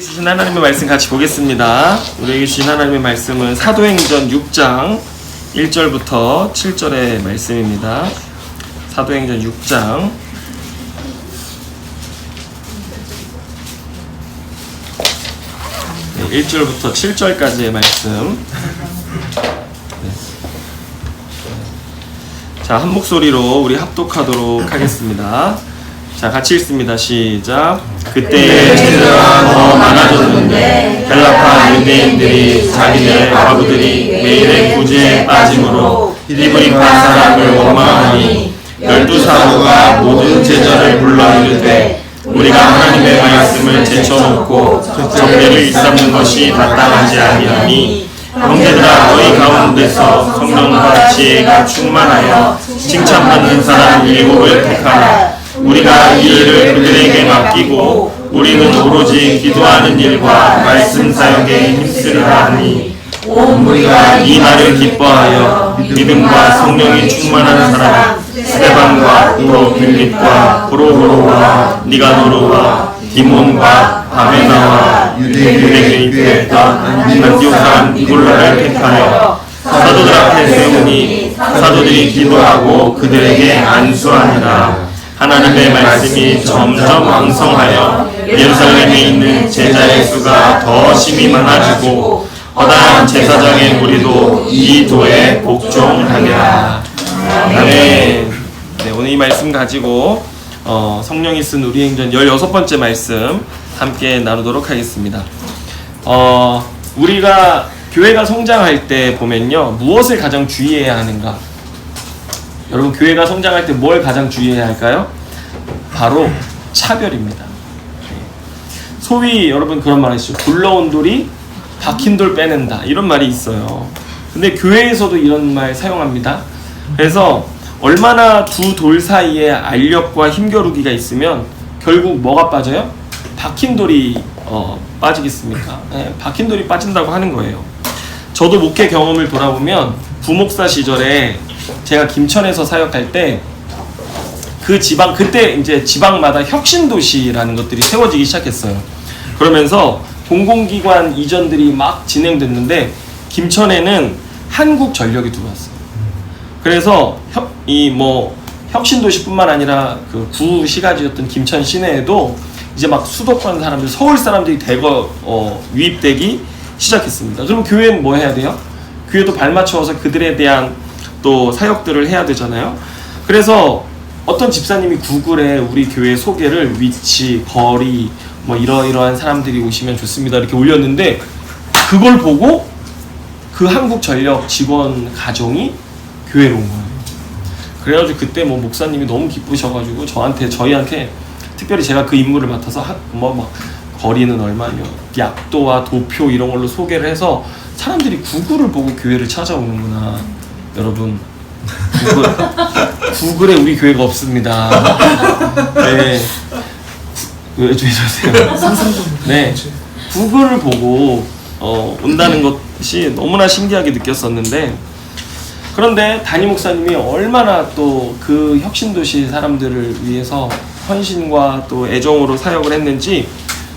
주신 하나님의 말씀 같이 보겠습니다. 우리에게 주신 하나님의 말씀은 사도행전 6장 1절부터 7절의 말씀입니다. 사도행전 6장 1절부터 7절까지의 말씀. 자, 한 목소리로 우리 합독하도록 하겠습니다. 자, 같이 읽습니다. 시작. 그때의 제자가 더 많아졌는데 헬라파 유대인들이 자기네 과부들이 매일의 구제에 빠짐으로 히브리파 사람을 원망하니 12사도가 모든 제자를 불러 이르되 우리가 하나님의 말씀을 제쳐놓고 적대를 일삼는 것이 마땅하지 아니하니 형제들아 너희 가운데서 성령과 지혜가 충만하여 칭찬받는 사람 7을 택하라. 우리가 이 일을 그들에게 맡기고 우리는 오로지 기도하는 일과 말씀 사역에 힘쓰리라 하니 온 무리가 이 말을 기뻐하여 믿음과 성령이 충만한 사람 스데반과 또 빌립과 프로고로와 니가노르와 디몬과 바베나와 유대인이 되었던 안디옥 사람 니골라를 택하여 사도들 앞에 세우니 사도들이 기도하고 그들에게 안수하니라. 하나님의 말씀이 점점 왕성하여 예루살렘에 있는 제자의 수가 더 심히 많아지고 허다한 제사장의 무리도 이 도에 복종하니라. 아멘. 네, 오늘 이 말씀 가지고 성령이 쓴 우리행전 16번째 말씀 함께 나누도록 하겠습니다. 우리가 교회가 성장할 때 보면요, 무엇을 가장 주의해야 하는가? 여러분, 교회가 성장할 때 뭘 가장 주의해야 할까요? 바로 차별입니다. 소위 여러분 그런 말 하시죠. 굴러온 돌이 박힌 돌 빼낸다, 이런 말이 있어요. 근데 교회에서도 이런 말 사용합니다. 그래서 얼마나 두 돌 사이에 알력과 힘겨루기가 있으면 결국 뭐가 빠져요? 박힌 돌이 빠지겠습니까? 네, 박힌 돌이 빠진다고 하는 거예요. 저도 목회 경험을 돌아보면 부목사 시절에 제가 김천에서 사역할 때 그 지방, 그때 이제 지방마다 혁신도시라는 것들이 세워지기 시작했어요. 그러면서 공공기관 이전들이 막 진행됐는데 김천에는 한국전력이 들어왔어요. 그래서 혁신도시뿐만 아니라 그 구시가지였던 김천 시내에도 이제 막 수도권 사람들, 서울 사람들이 대거 유입되기 시작했습니다. 그럼 교회는 뭐 해야 돼요? 교회도 발맞춰서 그들에 대한 또 사역들을 해야 되잖아요. 그래서 어떤 집사님이 구글에 우리 교회 소개를 위치, 거리, 뭐 이러이러한 사람들이 오시면 좋습니다 이렇게 올렸는데 그걸 보고 그 한국전력 직원 가정이 교회로 온 거예요. 그래가지고 그때 뭐 목사님이 너무 기쁘셔가지고 저희한테 특별히 제가 그 임무를 맡아서 막 거리는 얼마며 약도와 도표 이런 걸로 소개를 해서 사람들이 구글을 보고 교회를 찾아오는구나. 여러분, 구글에 우리 교회가 없습니다. 네. 왜 이러세요? 네. 구글을 보고 온다는 것이 너무나 신기하게 느꼈었는데, 그런데 담임 목사님이 얼마나 또 그 혁신도시 사람들을 위해서 헌신과 또 애정으로 사역을 했는지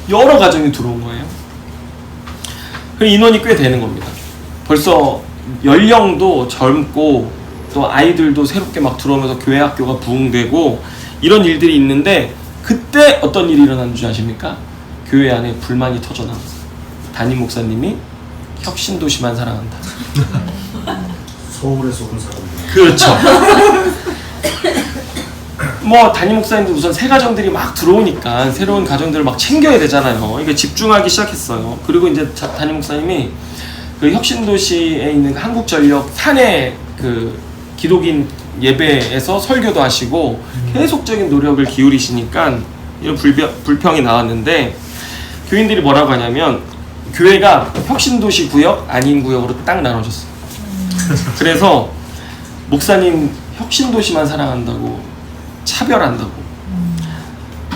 여러 가정이 들어온 거예요. 그 인원이 꽤 되는 겁니다. 벌써 연령도 젊고 또 아이들도 새롭게 막 들어오면서 교회 학교가 부흥되고 이런 일들이 있는데, 그때 어떤 일이 일어나는 줄 아십니까? 교회 안에 불만이 터져나왔어요. 담임 목사님이 혁신도시만 사랑한다. 서울에서 온 사람들. 그렇죠. 뭐 담임 목사님도 우선 새 가정들이 막 들어오니까 새로운 가정들을 막 챙겨야 되잖아요. 이게 집중하기 시작했어요. 그리고 이제 담임 목사님이 그 혁신도시에 있는 한국전력 사내 그 기독인 예배에서 설교도 하시고 계속적인 노력을 기울이시니까 이런 불평이 나왔는데, 교인들이 뭐라고 하냐면 교회가 혁신도시 구역 아닌 구역으로 딱 나눠졌어요. 그래서 목사님 혁신도시만 사랑한다고 차별한다고.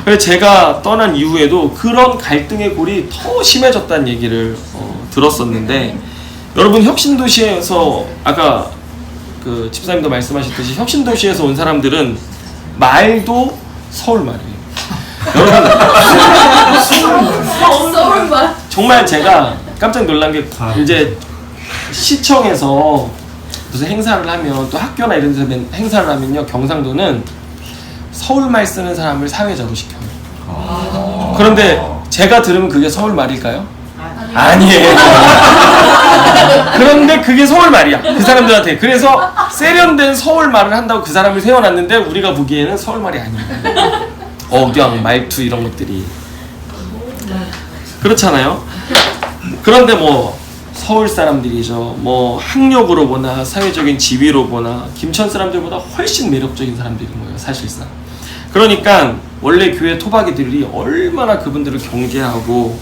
그래서 제가 떠난 이후에도 그런 갈등의 골이 더 심해졌다는 얘기를 들었었는데, 여러분, 혁신도시에서 아까 그 집사님도 말씀하셨듯이 혁신도시에서 온 사람들은 말도 서울 말이에요. 여러분, 서울만. 정말 제가 깜짝 놀란 게 이제 시청에서 무슨 행사를 하면 또 학교나 이런 데서 행사를 하면요 경상도는 서울말 쓰는 사람을 사회자로 시켜요. 그런데 제가 들으면 그게 서울말일까요? 아니에요. 그런데 그게 서울말이야 그 사람들한테. 그래서 세련된 서울말을 한다고 그 사람을 세워놨는데 우리가 보기에는 서울말이 아니에요. 억양, 말투 이런 것들이 그렇잖아요. 그런데 뭐 서울 사람들이죠. 뭐 학력으로 보나 사회적인 지위로 보나 김천 사람들보다 훨씬 매력적인 사람들인 거예요 사실상. 그러니까 원래 교회 토박이들이 얼마나 그분들을 경계하고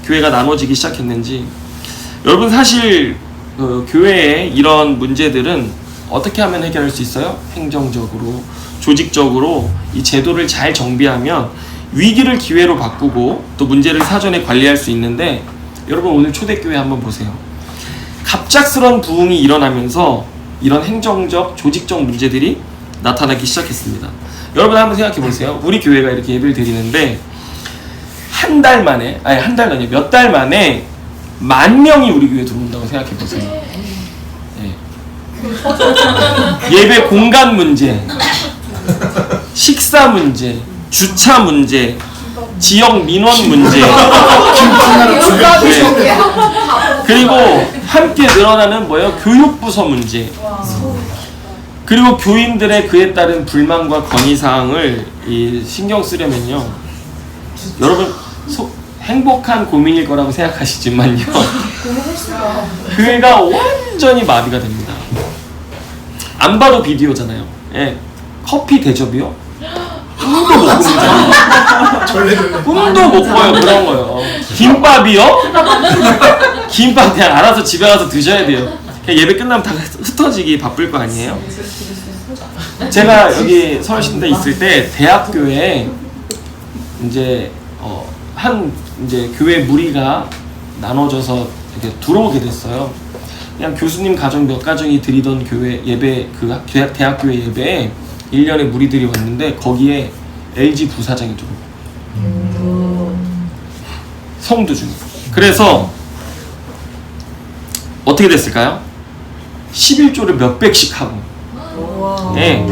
교회가 나눠지기 시작했는지. 여러분 사실 교회의 이런 문제들은 어떻게 하면 해결할 수 있어요? 행정적으로, 조직적으로 이 제도를 잘 정비하면 위기를 기회로 바꾸고 또 문제를 사전에 관리할 수 있는데, 여러분 오늘 초대교회 한번 보세요. 갑작스런 부흥이 일어나면서 이런 행정적, 조직적 문제들이 나타나기 시작했습니다. 여러분 한번 생각해 보세요. 우리 교회가 이렇게 예배를 드리는데 한 달 만에, 아니 한 달도 아니에요, 몇 달 만에 10,000명이 우리 교회에 들어온다고 생각해 보세요. 네. 예배 공간 문제, 식사 문제, 주차 문제, 지역 민원 문제, 네. 그리고 함께 늘어나는 뭐예요? 교육부서 문제. 그리고 교인들의 그에 따른 불만과 건의사항을 신경 쓰려면요, 여러분 행복한 고민일 거라고 생각하시지만요 교회가 완전히 마비가 됩니다. 안 봐도 비디오잖아요. 예. 커피 대접이요? 꿈도 못 꿉니다. 꿈도 못 꿔요. 그런 거요. 김밥이요? 김밥 그냥 알아서 집에 가서 드셔야 돼요. 그냥 예배 끝나면 다 흩어지기 바쁠 거 아니에요? 제가 여기 서울신대 있을 때 대학교에 이제 이제 교회 무리가 나눠져서 이렇게 들어오게 됐어요. 그냥 교수님 가정 몇 가정이 드리던 교회 예배, 그 대학교회 예배에 1년에 무리들이 왔는데 거기에 LG 부사장이 들어오고 성도 중에. 그래서 어떻게 됐을까요? 11조를 몇백씩 하고, 네.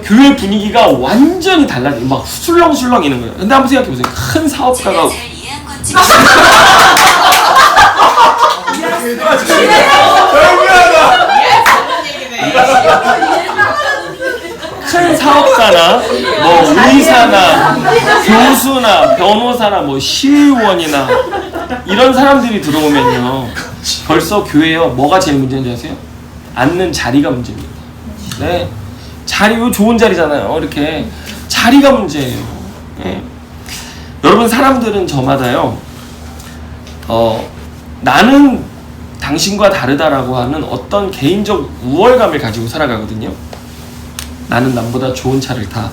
교회 분위기가 완전히 달라져요. 막 술렁술렁이는 거예요. 근데 한번 생각해보세요. 큰 사업가가 큰 사업가나 뭐 의사나 교수나 변호사나 뭐 시의원이나 이런 사람들이 들어오면요, 벌써 교회요 뭐가 제일 문제인지 아세요? 앉는 자리가 문제입니다. 네, 자리, 좋은 자리잖아요. 이렇게 자리가 문제예요. 네. 여러분 사람들은 저마다요 나는 당신과 다르다라고 하는 어떤 개인적 우월감을 가지고 살아가거든요. 나는 남보다 좋은 차를 타,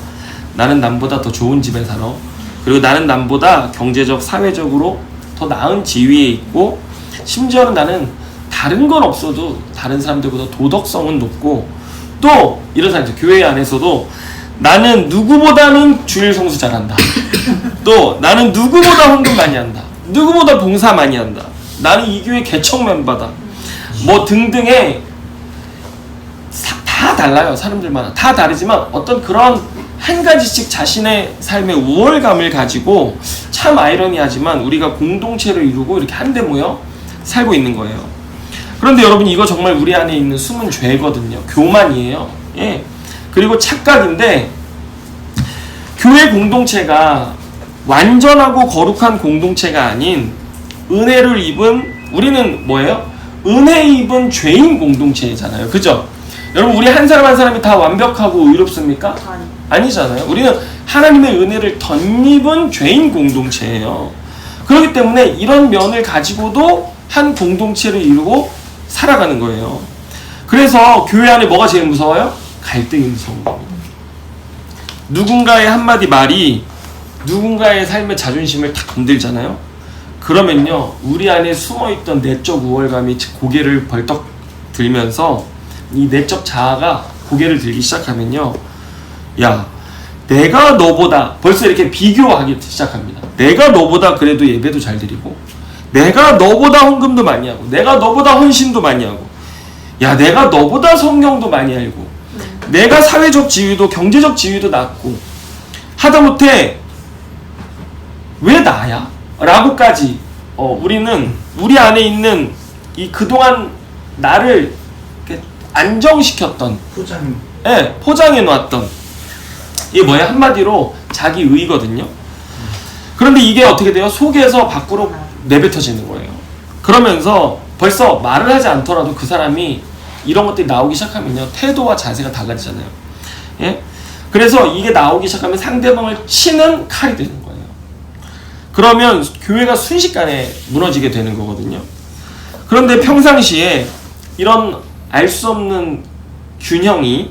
나는 남보다 더 좋은 집에 살아, 그리고 나는 남보다 경제적, 사회적으로 더 나은 지위에 있고, 심지어는 나는 다른 건 없어도 다른 사람들보다 도덕성은 높고, 또 이런 사람 있죠. 교회 안에서도 나는 누구보다는 주일 성수 잘한다, 또 나는 누구보다 헌금 많이 한다, 누구보다 봉사 많이 한다, 나는 이 교회 개척 멤버다, 뭐 등등의 다 달라요. 사람들마다 다 다르지만 어떤 그런 한 가지씩 자신의 삶의 우월감을 가지고, 참 아이러니하지만 우리가 공동체를 이루고 이렇게 한데 모여 살고 있는 거예요. 그런데 여러분 이거 정말 우리 안에 있는 숨은 죄거든요. 교만이에요. 예. 그리고 착각인데, 교회 공동체가 완전하고 거룩한 공동체가 아닌 은혜를 입은, 우리는 뭐예요? 은혜 입은 죄인 공동체잖아요. 그죠? 여러분 우리 한 사람 한 사람이 다 완벽하고 의롭습니까? 아니잖아요. 우리는 하나님의 은혜를 덧입은 죄인 공동체예요. 그렇기 때문에 이런 면을 가지고도 한 공동체를 이루고 살아가는 거예요. 그래서 교회 안에 뭐가 제일 무서워요? 갈등이 무서운 겁니다. 누군가의 한마디 말이 누군가의 삶의 자존심을 탁 건들잖아요. 그러면요, 우리 안에 숨어있던 내적 우월감이 고개를 벌떡 들면서 이 내적 자아가 고개를 들기 시작하면요, 야, 내가 너보다 벌써 이렇게 비교하기 시작합니다. 내가 너보다 그래도 예배도 잘 드리고, 내가 너보다 헌금도 많이 하고, 내가 너보다 헌신도 많이 하고, 야 내가 너보다 성경도 많이 알고, 내가 사회적 지위도 경제적 지위도 낮고, 하다못해 왜 나야? 라고까지 우리는 우리 안에 있는 이 그동안 나를 안정시켰던 포장해 놨던 이게 뭐야? 한마디로 자기의거든요. 그런데 이게 어떻게 돼요? 속에서 밖으로 내뱉어지는 거예요. 그러면서 벌써 말을 하지 않더라도 그 사람이 이런 것들이 나오기 시작하면요, 태도와 자세가 달라지잖아요. 예? 그래서 이게 나오기 시작하면 상대방을 치는 칼이 되는 거예요. 그러면 교회가 순식간에 무너지게 되는 거거든요. 그런데 평상시에 이런 알 수 없는 균형이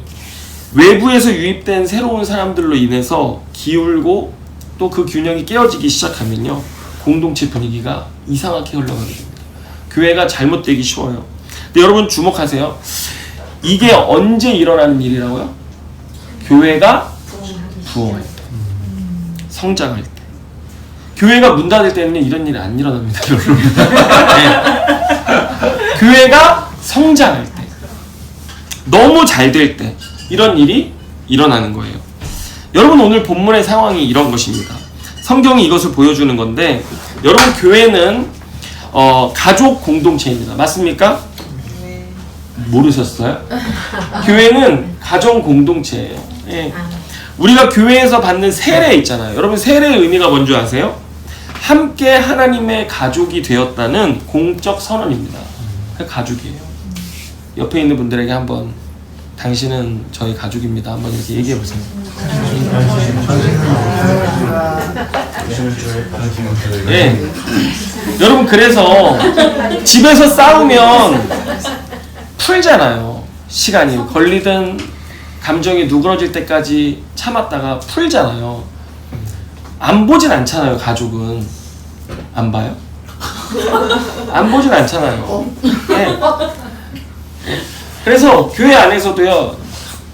외부에서 유입된 새로운 사람들로 인해서 기울고 또 그 균형이 깨어지기 시작하면요, 공동체 분위기가 이상하게 흘러가게 됩니다. 교회가 잘못되기 쉬워요. 근데 여러분 주목하세요. 이게 언제 일어나는 일이라고요? 교회가 부흥할 때, 성장할 때. 교회가 문 닫을 때는 이런 일이 안 일어납니다, 여러분. 네. 교회가 성장할 때, 너무 잘 될 때 이런 일이 일어나는 거예요. 여러분 오늘 본문의 상황이 이런 것입니다. 성경이 이것을 보여주는 건데, 여러분 교회는 가족 공동체입니다. 맞습니까? 모르셨어요? 교회는 가정 공동체예요. 예. 우리가 교회에서 받는 세례 있잖아요. 여러분 세례의 의미가 뭔지 아세요? 함께 하나님의 가족이 되었다는 공적 선언입니다. 그 가족이에요. 옆에 있는 분들에게 한번 당신은 저희 가족입니다. 한번 이렇게 얘기해 보세요. 예. 여러분 그래서 집에서 싸우면 풀잖아요. 시간이 걸리든 감정이 누그러질 때까지 참았다가 풀잖아요. 안 보진 않잖아요. 가족은 안 봐요? 안 보진 않잖아요. 네. 그래서 교회 안에서도요,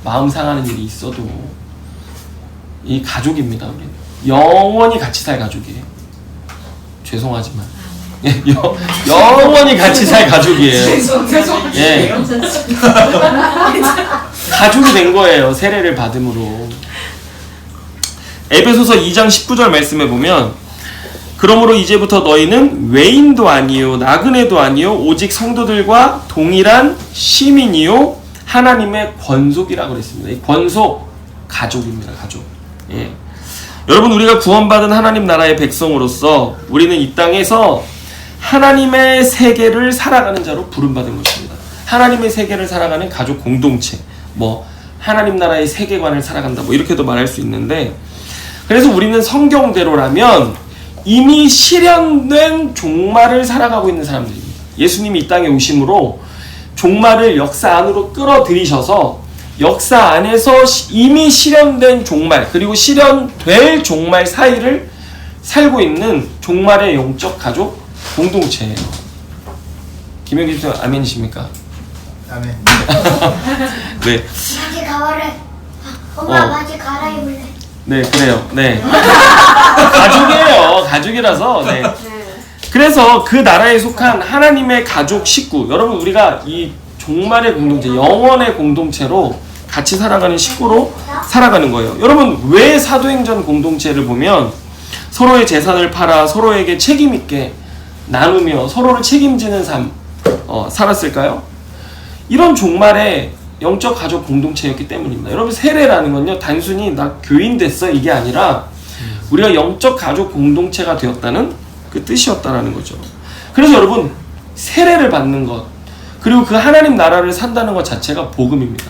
마음 상하는 일이 있어도 이 가족입니다. 우리는 영원히 같이 살 가족이에요. 죄송하지만 영원히 같이 살 가족이에요. 예. 가족이 된 거예요. 세례를 받음으로. 에베소서 2장 19절 말씀에 보면, 그러므로 이제부터 너희는 외인도 아니요 나그네도 아니요 오직 성도들과 동일한 시민이요 하나님의 권속이라고 그랬습니다. 이 권속 가족입니다. 가족. 예. 여러분 우리가 구원받은 하나님 나라의 백성으로서 우리는 이 땅에서 하나님의 세계를 살아가는 자로 부름받은 것입니다. 하나님의 세계를 살아가는 가족 공동체, 뭐 하나님 나라의 세계관을 살아간다, 뭐 이렇게도 말할 수 있는데, 그래서 우리는 성경대로라면 이미 실현된 종말을 살아가고 있는 사람들입니다. 예수님이 이 땅에 오심으로 종말을 역사 안으로 끌어들이셔서 역사 안에서 이미 실현된 종말 그리고 실현될 종말 사이를 살고 있는 종말의 영적 가족 공동체예요. 김영기 씨 아멘이십니까? 아멘. 네. 바지 가을에 엄마 바지 갈아입을래. 네, 그래요. 네. 가족이에요. 가족이라서. 네. 그래서 그 나라에 속한 하나님의 가족 식구, 여러분 우리가 이 종말의 공동체, 영원의 공동체로 같이 살아가는 식구로 살아가는 거예요. 여러분 왜 사도행전 공동체를 보면 서로의 재산을 팔아 서로에게 책임 있게 나누며 서로를 책임지는 삶 살았을까요? 이런 종말의 영적 가족 공동체였기 때문입니다. 여러분 세례라는 건요, 단순히 나 교인 됐어 이게 아니라 우리가 영적 가족 공동체가 되었다는 그 뜻이었다라는 거죠. 그래서 여러분 세례를 받는 것 그리고 그 하나님 나라를 산다는 것 자체가 복음입니다.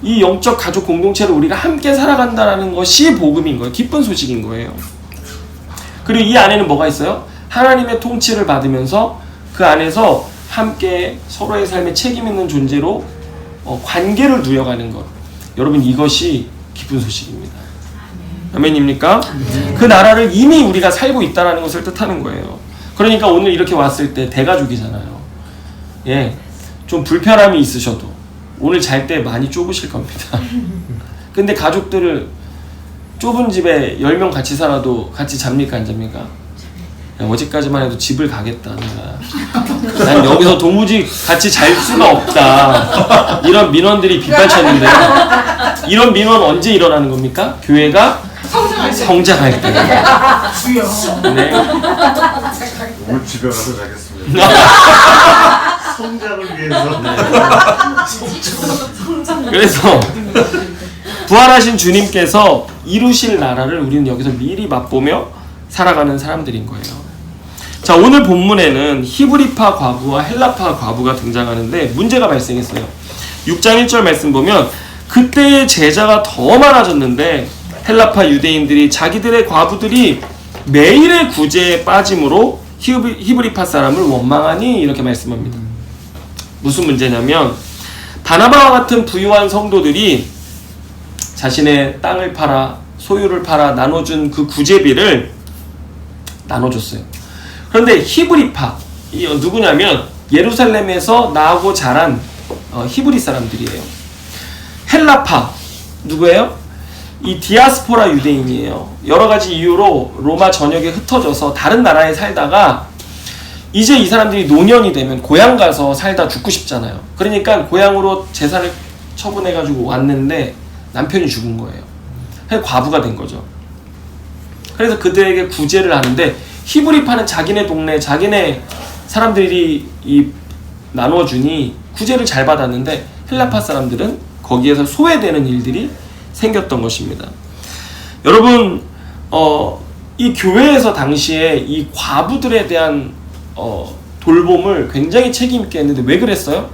이 영적 가족 공동체를 우리가 함께 살아간다는 것이 복음인 거예요. 기쁜 소식인 거예요. 그리고 이 안에는 뭐가 있어요? 하나님의 통치를 받으면서 그 안에서 함께 서로의 삶에 책임 있는 존재로 관계를 누려가는 것. 여러분 이것이 기쁜 소식입니다. 아멘입니까? 그 나라를 이미 우리가 살고 있다는 것을 뜻하는 거예요. 그러니까 오늘 이렇게 왔을 때 대가족이잖아요. 예, 좀 불편함이 있으셔도 오늘 잘 때 많이 좁으실 겁니다. 근데 가족들을 좁은 집에 10명 같이 살아도 같이 잡니까 안 잡니까? 야, 어제까지만 해도 집을 가겠다 내가. 난 여기서 도무지 같이 잘 수가 없다. 이런 민원들이 빗발쳤는데 이런 민원 언제 일어나는 겁니까? 교회가 성장할 때. 네. 오늘 집에 가서 자겠습니다. 성장을 위해서. 그래서 부활하신 주님께서 이루실 나라를 우리는 여기서 미리 맛보며 살아가는 사람들인 거예요. 자, 오늘 본문에는 히브리파 과부와 헬라파 과부가 등장하는데 문제가 발생했어요. 6장 1절 말씀 보면 그때의 제자가 더 많아졌는데 헬라파 유대인들이 자기들의 과부들이 매일의 구제에 빠짐으로 히브리파 사람을 원망하니 이렇게 말씀합니다. 무슨 문제냐면 바나바와 같은 부유한 성도들이 자신의 땅을 팔아 소유를 팔아 나눠준 그 구제비를 나눠줬어요. 그런데 히브리파 누구냐면 예루살렘에서 나고 자란 히브리 사람들이에요. 헬라파 누구예요? 이 디아스포라 유대인이에요. 여러 가지 이유로 로마 전역에 흩어져서 다른 나라에 살다가 이제 이 사람들이 노년이 되면 고향 가서 살다 죽고 싶잖아요. 그러니까 고향으로 재산을 처분해가지고 왔는데 남편이 죽은 거예요. 그래서 과부가 된 거죠. 그래서 그들에게 구제를 하는데 히브리파는 자기네 동네 자기네 사람들이 나눠주니 구제를 잘 받았는데 헬라파 사람들은 거기에서 소외되는 일들이 생겼던 것입니다. 여러분 이 교회에서 당시에 이 과부들에 대한 돌봄을 굉장히 책임 있게 했는데 왜 그랬어요?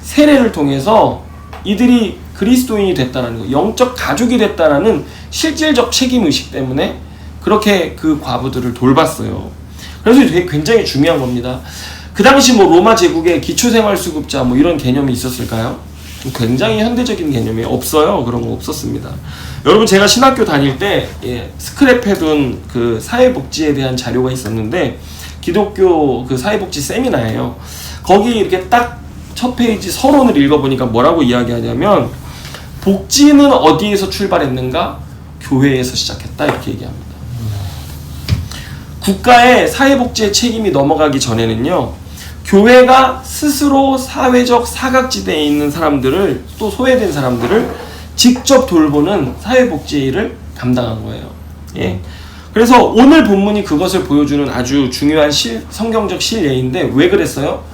세례를 통해서 이들이 그리스도인이 됐다는 거, 영적 가족이 됐다라는 실질적 책임의식 때문에 그렇게 그 과부들을 돌봤어요. 그래서 되게 굉장히 중요한 겁니다. 그 당시 뭐 로마 제국에 기초생활수급자 뭐 이런 개념이 있었을까요? 굉장히 현대적인 개념이 없어요. 그런 거 없었습니다. 여러분 제가 신학교 다닐 때 스크랩해둔 그 사회복지에 대한 자료가 있었는데 기독교 그 사회복지 세미나예요. 거기 이렇게 딱 첫 페이지 서론을 읽어보니까 뭐라고 이야기하냐면 복지는 어디에서 출발했는가? 교회에서 시작했다 이렇게 얘기합니다. 국가의 사회복지의 책임이 넘어가기 전에는요 교회가 스스로 사회적 사각지대에 있는 사람들을 또 소외된 사람들을 직접 돌보는 사회복지의 일을 감당한 거예요. 예. 그래서 오늘 본문이 그것을 보여주는 아주 중요한 성경적 실예인데 왜 그랬어요?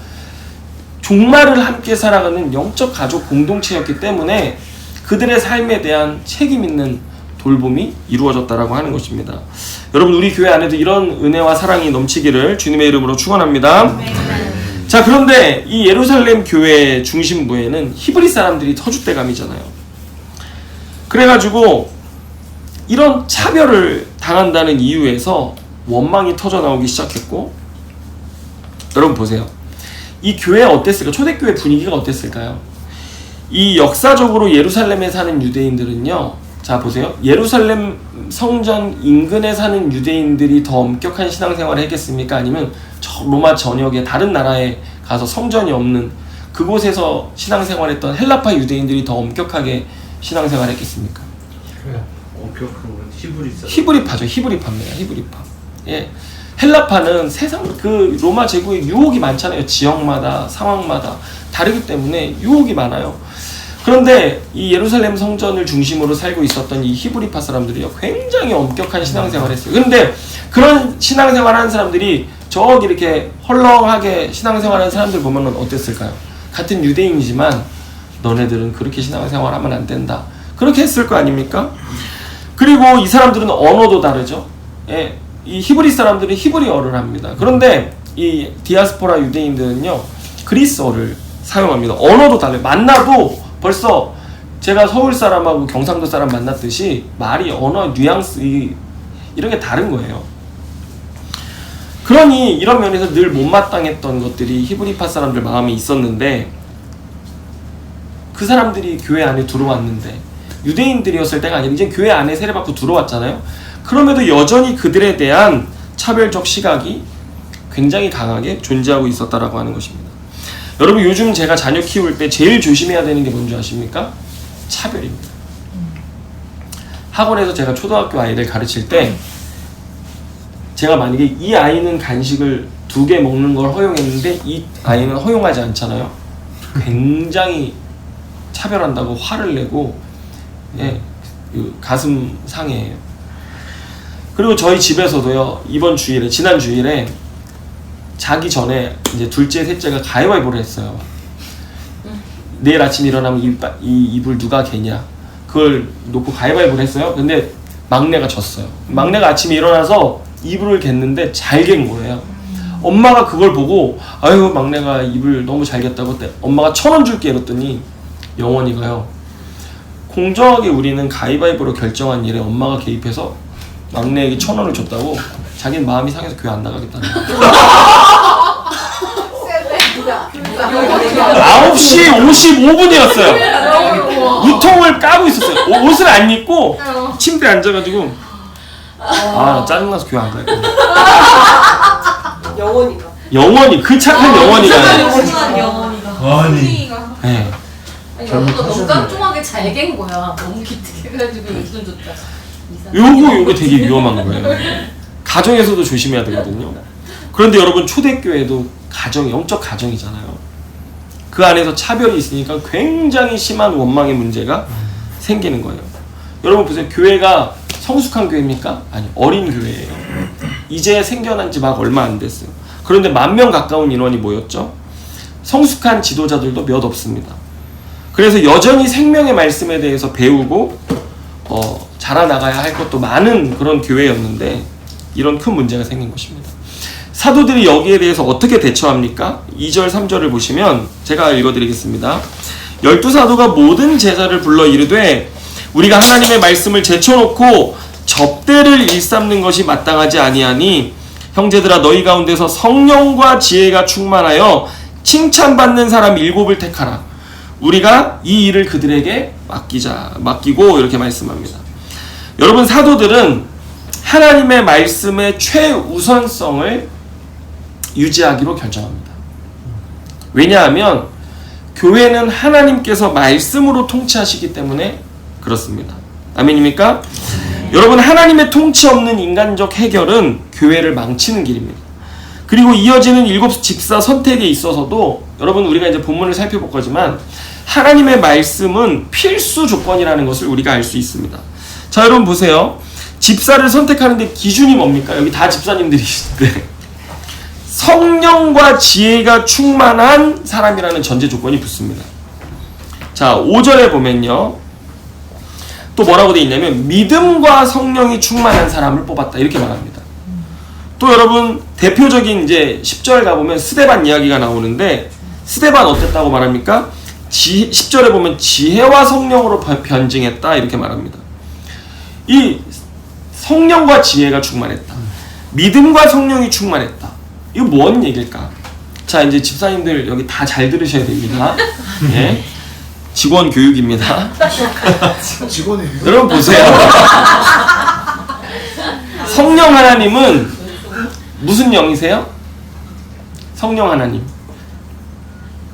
종말을 함께 살아가는 영적 가족 공동체였기 때문에 그들의 삶에 대한 책임 있는 돌봄이 이루어졌다라고 하는 것입니다. 여러분 우리 교회 안에도 이런 은혜와 사랑이 넘치기를 주님의 이름으로 축원합니다. 자, 그런데 이 예루살렘 교회 중심부에는 히브리 사람들이 터줏대감이잖아요. 그래가지고 이런 차별을 당한다는 이유에서 원망이 터져나오기 시작했고 여러분 보세요. 이 교회 어땠을까? 초대교회 분위기가 어땠을까요? 이 역사적으로 예루살렘에 사는 유대인들은요 자 보세요. 예루살렘 성전 인근에 사는 유대인들이 더 엄격한 신앙생활을 했겠습니까? 아니면 로마 전역에 다른 나라에 가서 성전이 없는 그곳에서 신앙생활했던 헬라파 유대인들이 더 엄격하게 신앙생활을 했겠습니까? 엄격한 건 히브리파죠. 히브리파입니다. 히브리파. 예. 헬라파는 세상 그 로마 제국에 유혹이 많잖아요. 지역마다 상황마다 다르기 때문에 유혹이 많아요. 그런데 이 예루살렘 성전을 중심으로 살고 있었던 이 히브리파 사람들이요 굉장히 엄격한 신앙생활을 했어요. 그런데 그런 신앙생활하는 사람들이 저기 이렇게 헐렁하게 신앙생활하는 사람들 보면 어땠을까요? 같은 유대인이지만 너네들은 그렇게 신앙생활하면 안 된다. 그렇게 했을 거 아닙니까? 그리고 이 사람들은 언어도 다르죠. 예, 이 히브리 사람들은 히브리어를 합니다. 그런데 이 디아스포라 유대인들은요 그리스어를 사용합니다. 언어도 달라요. 만나도 벌써 제가 서울 사람하고 경상도 사람 만났듯이 말이 언어 뉘앙스 이런 게 다른 거예요. 그러니 이런 면에서 늘 못마땅했던 것들이 히브리파 사람들 마음에 있었는데 그 사람들이 교회 안에 들어왔는데 유대인들이었을 때가 아니라 이제 교회 안에 세례받고 들어왔잖아요. 그럼에도 여전히 그들에 대한 차별적 시각이 굉장히 강하게 존재하고 있었다라고 하는 것입니다. 여러분 요즘 제가 자녀 키울 때 제일 조심해야 되는 게 뭔지 아십니까? 차별입니다. 학원에서 제가 초등학교 아이들 가르칠 때 제가 만약에 이 아이는 간식을 2개 먹는 걸 허용했는데 이 아이는 허용하지 않잖아요. 굉장히 차별한다고 화를 내고 예, 그 가슴 상해요. 그리고 저희 집에서도요, 이번 주일에, 지난 주일에 자기 전에 이제 둘째, 셋째가 가위바위보를 했어요. 내일 아침 일어나면 이 이불 누가 개냐, 그걸 놓고 가위바위보를 했어요. 근데 막내가 졌어요. 막내가 아침에 일어나서 이불을 갰는데 잘 갠 거예요. 엄마가 그걸 보고 아유 막내가 이불 너무 잘 갰다고 때 엄마가 1,000원 줄게 이랬더니 영원이가요, 공정하게 우리는 가위바위보로 결정한 일에 엄마가 개입해서 막내에게 1,000원을 줬다고 자기는 마음이 상해서 교회 안 나가겠다는 거예요. 9시 55분이었어요. 우통을 까고 있었어요. 옷을 안 입고 침대에 앉아가지고 아 짜증나서 교회 안 가요. 영원히 그 착한 영원이가. 순한 영원이가. 아니. 네. 아니 너무 깜찍하게 잘 갠 거야. 너무 기특해가지고 기분 좋다. 요거 되게 위험한 거예요. 가정에서도 조심해야 되거든요. 그런데 여러분 초대교회도 가정, 영적 가정이잖아요. 그 안에서 차별이 있으니까 굉장히 심한 원망의 문제가 생기는 거예요. 여러분 보세요. 교회가 성숙한 교회입니까? 아니, 어린 교회예요. 이제 생겨난 지 막 얼마 안 됐어요. 그런데 10,000명 가까운 인원이 모였죠. 성숙한 지도자들도 몇 없습니다. 그래서 여전히 생명의 말씀에 대해서 배우고 자라나가야 할 것도 많은 그런 교회였는데 이런 큰 문제가 생긴 것입니다. 사도들이 여기에 대해서 어떻게 대처합니까? 2절 3절을 보시면 제가 읽어드리겠습니다. 12사도가 모든 제자를 불러 이르되 우리가 하나님의 말씀을 제쳐놓고 접대를 일삼는 것이 마땅하지 아니하니 형제들아 너희 가운데서 성령과 지혜가 충만하여 칭찬받는 사람 7을 택하라. 우리가 이 일을 그들에게 맡기고 이렇게 말씀합니다. 여러분 사도들은 하나님의 말씀의 최우선성을 유지하기로 결정합니다. 왜냐하면 교회는 하나님께서 말씀으로 통치하시기 때문에 그렇습니다. 아멘입니까? 여러분 하나님의 통치 없는 인간적 해결은 교회를 망치는 길입니다. 그리고 이어지는 7 집사 선택에 있어서도 여러분 우리가 이제 본문을 살펴볼 거지만 하나님의 말씀은 필수 조건이라는 것을 우리가 알 수 있습니다. 자 여러분 보세요. 집사를 선택하는데 기준이 뭡니까? 여기 다 집사님들이신데 성령과 지혜가 충만한 사람이라는 전제 조건이 붙습니다. 자 5절에 보면요. 또 뭐라고 되어 있냐면 믿음과 성령이 충만한 사람을 뽑았다 이렇게 말합니다. 또 여러분 대표적인 이제 10절 가보면 스데반 이야기가 나오는데 스데반 어땠다고 말합니까? 10절에 보면 지혜와 성령으로 변증했다 이렇게 말합니다. 이 성령과 지혜가 충만했다. 믿음과 성령이 충만했다. 이거 뭔 얘기일까? 자 이제 집사님들 여기 다 잘 들으셔야 됩니다. 예. 직원 교육입니다. 직원이에요. 여러분 보세요. 성령 하나님은 무슨 영이세요? 성령 하나님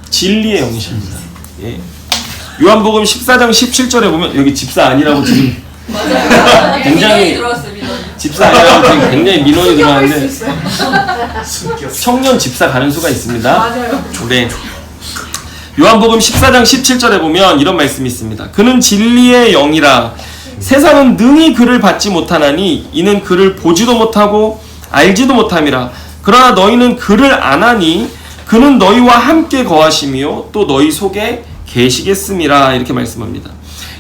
진리의 영이십니다. 예. 요한복음 14장 17절에 보면 여기 집사 아니라고 지금 맞아요. 굉장히 들어왔어요. 민원이. 집사 아니라고 지금 굉장히 민원이 들어왔는데 숨겼어. 청년 집사 가는 수가 있습니다. 맞아요. 네. 요한복음 14장 17절에 보면 이런 말씀이 있습니다. 그는 진리의 영이라 세상은 능히 그를 받지 못하나니 이는 그를 보지도 못하고 알지도 못함이라. 그러나 너희는 그를 아나니 그는 너희와 함께 거하시며 또 너희 속에 계시겠음이라 이렇게 말씀합니다.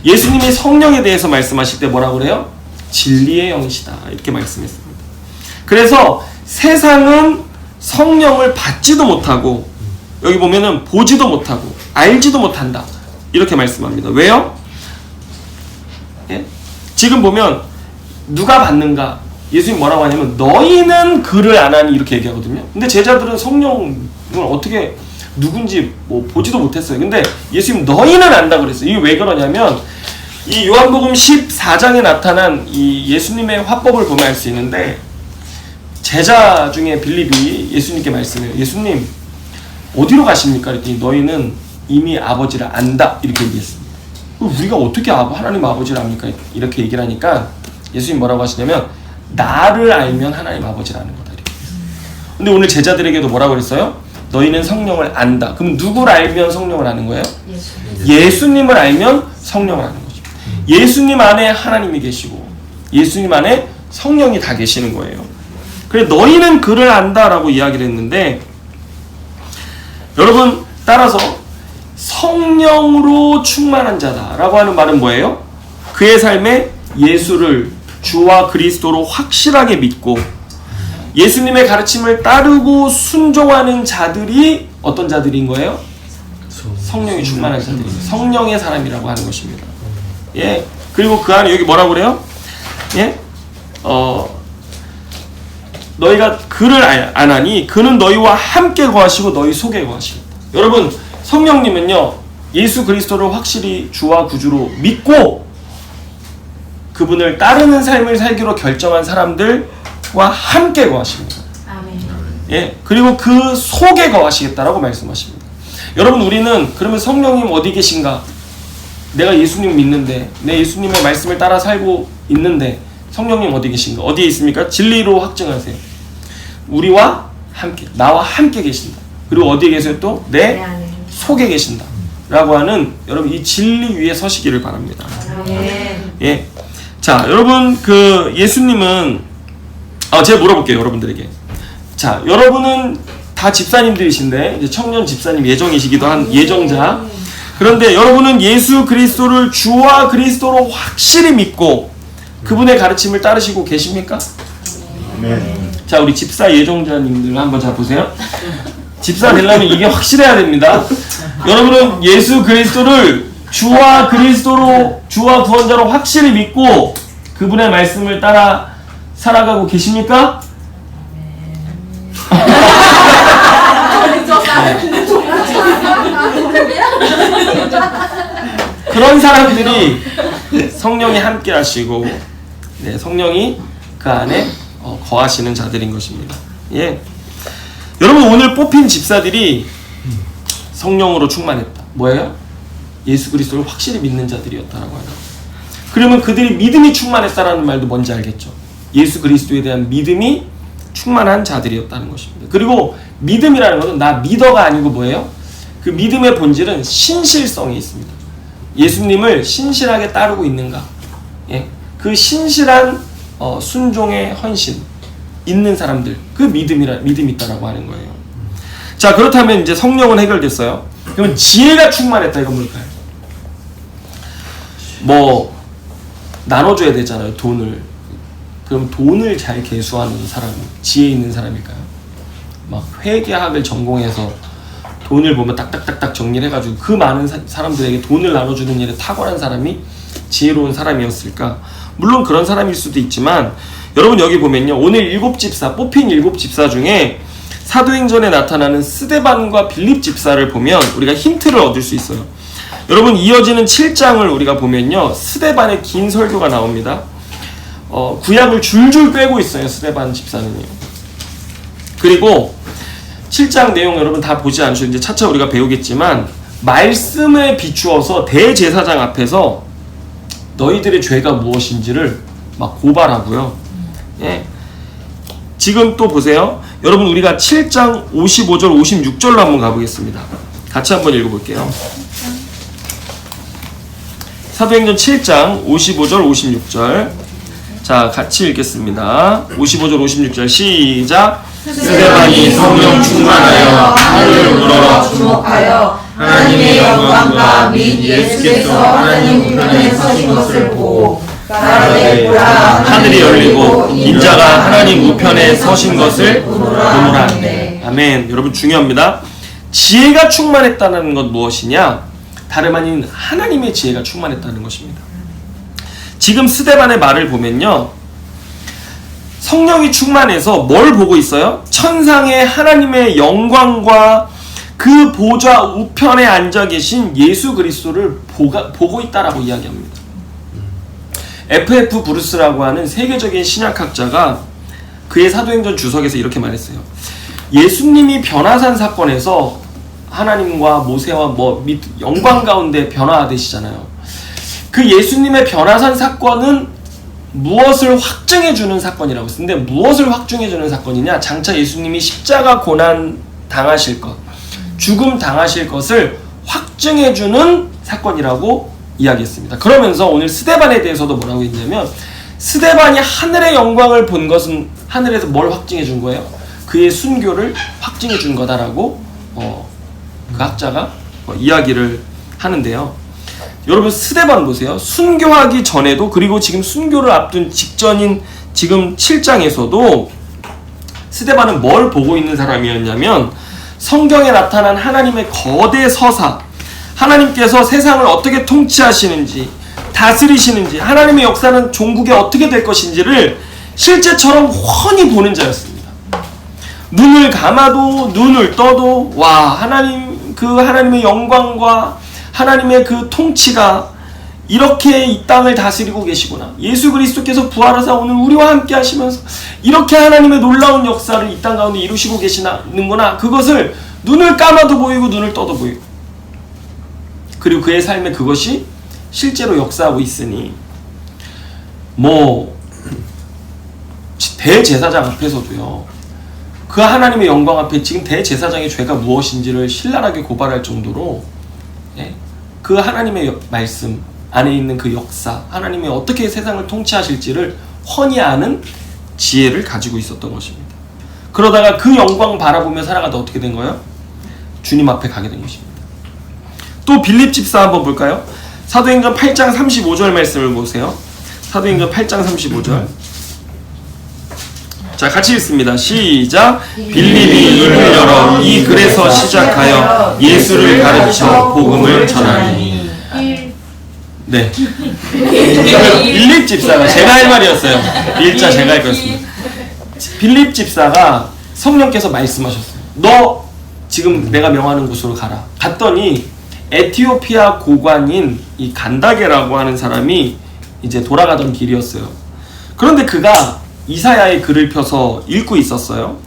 예수님이 성령에 대해서 말씀하실 때 뭐라고 그래요? 진리의 영이시다 이렇게 말씀했습니다. 그래서 세상은 성령을 받지도 못하고 여기 보면은 보지도 못하고 알지도 못한다 이렇게 말씀합니다. 왜요? 예? 지금 보면 누가 받는가? 예수님 뭐라고 하냐면 너희는 그를 아나니 이렇게 얘기하거든요. 근데 제자들은 성령을 어떻게 누군지 뭐 보지도 못했어요. 근데 예수님 너희는 안다 그랬어요. 이게 왜 그러냐면 이 요한복음 14장에 나타난 이 예수님의 화법을 보면 알 수 있는데 제자 중에 빌립이 예수님께 말씀해요. 예수님 어디로 가십니까? 그랬더니 너희는 이미 아버지를 안다 이렇게 얘기했습니다. 우리가 어떻게 하나님 아버지를 압니까? 이렇게 얘기를 하니까 예수님 뭐라고 하시냐면 나를 알면 하나님 아버지를 아는 거다. 이렇게. 근데 오늘 제자들에게도 뭐라고 그랬어요? 너희는 성령을 안다. 그럼 누구를 알면 성령을 아는 거예요? 예수님을 알면 성령을 아는 거죠. 예수님 안에 하나님이 계시고 예수님 안에 성령이 다 계시는 거예요. 그래 너희는 그를 안다라고 이야기를 했는데 여러분 따라서 성령으로 충만한 자다라고 하는 말은 뭐예요? 그의 삶에 예수를 주와 그리스도로 확실하게 믿고 예수님의 가르침을 따르고 순종하는 자들이 어떤 자들인 거예요? 성령이 충만한 자들이에요. 성령의 사람이라고 하는 것입니다. 예. 그리고 그 안에 여기 뭐라고 그래요? 예? 너희가 그를 아나니 그는 너희와 함께 거하시고 너희 속에 거하시겠다. 여러분 성령님은요 예수 그리스도를 확실히 주와 구주로 믿고 그분을 따르는 삶을 살기로 결정한 사람들과 함께 거하십니다. 아멘. 예, 그리고 그 속에 거하시겠다라고 말씀하십니다. 여러분 우리는 그러면 성령님 어디 계신가? 내가 예수님 믿는데 내 예수님의 말씀을 따라 살고 있는데 성령님 어디 계신가? 어디에 있습니까? 진리로 확증하세요. 우리와 함께, 나와 함께 계신다. 그리고 어디에 계세요? 또 내 속에 계신다 라고 하는 여러분 이 진리 위에 서시기를 바랍니다. 예. 자 여러분 그 예수님은 제가 물어볼게요 여러분들에게. 자 여러분은 다 집사님들이신데 이제 청년 집사님 예정이시기도 한 예정자. 그런데 여러분은 예수 그리스도를 주와 그리스도로 확실히 믿고 그분의 가르침을 따르시고 계십니까? 네. 자 우리 집사 예정자님들 한번 잘 보세요. 집사 되려면 이게 확실해야 됩니다. 여러분은 예수 그리스도를 주와 그리스도로 주와 구원자로 확실히 믿고 그분의 말씀을 따라 살아가고 계십니까? 그런 사람들이 성령이 함께 하시고 네, 성령이 그 안에 거하시는 자들인 것입니다. 예. 여러분 오늘 뽑힌 집사들이 성령으로 충만했다. 뭐예요? 예수 그리스도를 확실히 믿는 자들이었다라고 하는. 그러면 그들이 믿음이 충만했다라는 말도 뭔지 알겠죠? 예수 그리스도에 대한 믿음이 충만한 자들이었다는 것입니다. 그리고 믿음이라는 것은 나 믿어가 아니고 뭐예요? 그 믿음의 본질은 신실성이 있습니다. 예수님을 신실하게 따르고 있는가? 예. 그 신실한 순종의 헌신 있는 사람들 그 믿음이 있다라고 하는 거예요. 자 그렇다면 이제 성령은 해결됐어요. 그러면 지혜가 충만했다 이건 뭘까요? 뭐 나눠줘야 되잖아요 돈을. 그럼 돈을 잘 계수하는 사람 지혜 있는 사람일까요? 막 회계학을 전공해서 돈을 보면 딱딱딱딱 정리를 해가지고 그 많은 사람들에게 돈을 나눠주는 일에 탁월한 사람이 지혜로운 사람이었을까? 물론 그런 사람일 수도 있지만 여러분 여기 보면요 오늘 뽑힌 7집사 중에 사도행전에 나타나는 스데반과 빌립 집사를 보면 우리가 힌트를 얻을 수 있어요. 여러분 이어지는 7장을 우리가 보면요 스데반의 긴 설교가 나옵니다. 구약을 줄줄 빼고 있어요 스데반 집사는요. 그리고 7장 내용 여러분 다 보지 않으셔도 이제 차차 우리가 배우겠지만 말씀에 비추어서 대제사장 앞에서 너희들의 죄가 무엇인지를 막 고발하고요. 예. 지금 또 보세요. 여러분 우리가 7장 55절 56절로 한번 가보겠습니다. 같이 한번 읽어볼게요. 사도행전 7장 55절 56절 자 같이 읽겠습니다. 55절 56절 시작. 스데반이 성령 충만하여 하늘을 우러러 주목하여 하나님의 영광과 및 예수께서 하나님 우편에 서신 것을 보고 가로되 보라 하늘이 열리고 인자가 하나님 우편에 서신 것을 보노라. 아멘. 여러분 중요합니다. 지혜가 충만했다는 건 무엇이냐? 다름 아닌 하나님의 지혜가 충만했다는 것입니다. 지금 스데반의 말을 보면요 성령이 충만해서 뭘 보고 있어요? 천상의 하나님의 영광과 그 보좌 우편에 앉아 계신 예수 그리스도를 보고 있다라고 이야기합니다. F.F. 브루스라고 하는 세계적인 신약학자가 그의 사도행전 주석에서 이렇게 말했어요. 예수님이 변화산 사건에서 하나님과 모세와 영광 가운데 변화되시잖아요. 그 예수님의 변화산 사건은 무엇을 확증해주는 사건이라고 했는데 무엇을 확증해주는 사건이냐? 장차 예수님이 십자가 고난 당하실 것, 죽음 당하실 것을 확증해주는 사건이라고 이야기했습니다. 그러면서 오늘 스데반에 대해서도 뭐라고 했냐면 스데반이 하늘의 영광을 본 것은 하늘에서 뭘 확증해준 거예요? 그의 순교를 확증해준 거다라고 그 학자가 이야기를 하는데요. 여러분 스데반 보세요. 순교하기 전에도 그리고 지금 순교를 앞둔 직전인 지금 7장에서도 스데반은 뭘 보고 있는 사람이었냐면 성경에 나타난 하나님의 거대 서사, 하나님께서 세상을 어떻게 통치하시는지 다스리시는지 하나님의 역사는 종국에 어떻게 될 것인지를 실제처럼 훤히 보는 자였습니다. 눈을 감아도 눈을 떠도 와 하나님 그 하나님의 영광과 하나님의 그 통치가 이렇게 이 땅을 다스리고 계시구나. 예수 그리스도께서 부활하사 오늘 우리와 함께 하시면서 이렇게 하나님의 놀라운 역사를 이 땅 가운데 이루시고 계시는구나. 그것을 눈을 감아도 보이고 눈을 떠도 보이고 그리고 그의 삶에 그것이 실제로 역사하고 있으니 대제사장 앞에서도요. 그 하나님의 영광 앞에 지금 대제사장의 죄가 무엇인지를 신랄하게 고발할 정도로 그 하나님의 말씀 안에 있는 그 역사, 하나님이 어떻게 세상을 통치하실지를 훤히 아는 지혜를 가지고 있었던 것입니다. 그러다가 그 영광 바라보며 살아가다 어떻게 된 거예요? 주님 앞에 가게 된 것입니다. 또 빌립 집사 한번 볼까요? 사도행전 8장 35절 말씀을 보세요. 사도행전 8장 35절. 자, 같이 읽습니다. 시작. 빌립이 입을 열어 이 글에서 시작하여 예수를 가르쳐 복음을 전하니. 네. 빌립 집사가 제가 할 말이었어요. 일자 제가 할 거였습니다. 빌립 집사가 성령께서 말씀하셨어요. 너 지금 내가 명하는 곳으로 가라. 갔더니 에티오피아 고관인 이 간다게라고 하는 사람이 이제 돌아가던 길이었어요. 그런데 그가 이사야의 글을 펴서 읽고 있었어요.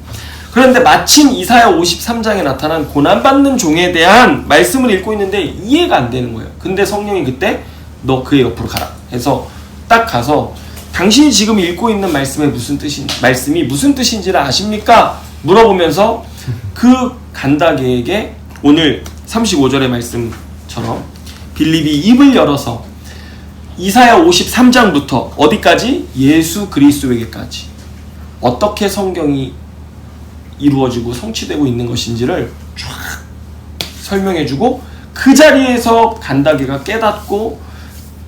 그런데 마침 이사야 53장에 나타난 고난받는 종에 대한 말씀을 읽고 있는데 이해가 안 되는 거예요. 근데 성령이 그때 너 그의 옆으로 가라 해서 딱 가서 당신이 지금 읽고 있는 말씀이 무슨 뜻인지를 아십니까? 물어보면서 그 간다게에게 오늘 35절의 말씀처럼 빌립이 입을 열어서 이사야 53장부터 어디까지? 예수 그리스도에게까지 어떻게 성경이 이루어지고 성취되고 있는 것인지를 쫙 설명해주고 그 자리에서 간다게가 깨닫고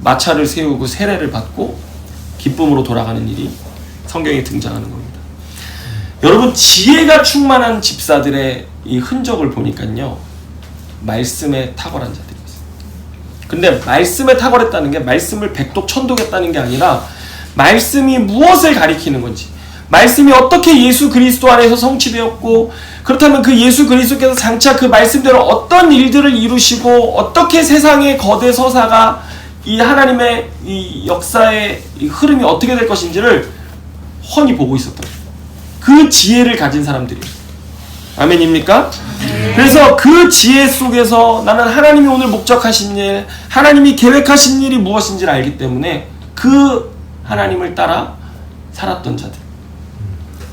마차를 세우고 세례를 받고 기쁨으로 돌아가는 일이 성경에 등장하는 겁니다. 여러분 지혜가 충만한 집사들의 이 흔적을 보니까요 말씀에 탁월한 자들이 있어요. 근데 말씀에 탁월했다는 게 말씀을 백독 천독했다는 게 아니라 말씀이 무엇을 가리키는 건지 말씀이 어떻게 예수 그리스도 안에서 성취되었고 그렇다면 그 예수 그리스도께서 장차 그 말씀대로 어떤 일들을 이루시고 어떻게 세상의 거대 서사가 이 하나님의 이 역사의 이 흐름이 어떻게 될 것인지를 훤히 보고 있었다. 그 지혜를 가진 사람들이에요. 아멘입니까? 그래서 그 지혜 속에서 나는 하나님이 오늘 목적하신 일, 하나님이 계획하신 일이 무엇인지를 알기 때문에 그 하나님을 따라 살았던 자들.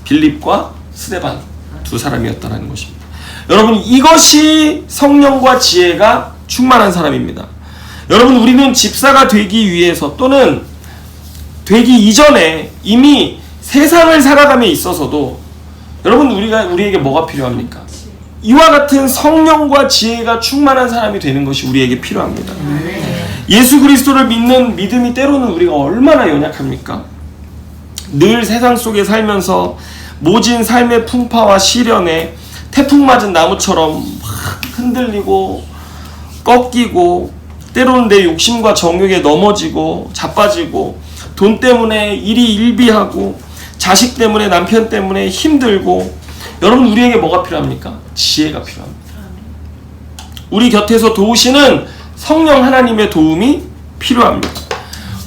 빌립과 스데반 두 사람이었다는 것입니다. 여러분 이것이 성령과 지혜가 충만한 사람입니다. 여러분 우리는 집사가 되기 위해서 또는 되기 이전에 이미 세상을 살아감에 있어서도 여러분 우리에게 뭐가 필요합니까? 이와 같은 성령과 지혜가 충만한 사람이 되는 것이 우리에게 필요합니다. 예수 그리스도를 믿는 믿음이 때로는 우리가 얼마나 연약합니까? 늘 세상 속에 살면서 모진 삶의 풍파와 시련에 태풍 맞은 나무처럼 막 흔들리고 꺾이고 때로는 내 욕심과 정욕에 넘어지고 자빠지고 돈 때문에 일이 일비하고 자식 때문에 남편 때문에 힘들고 여러분 우리에게 뭐가 필요합니까? 지혜가 필요합니다. 우리 곁에서 도우시는 성령 하나님의 도움이 필요합니다.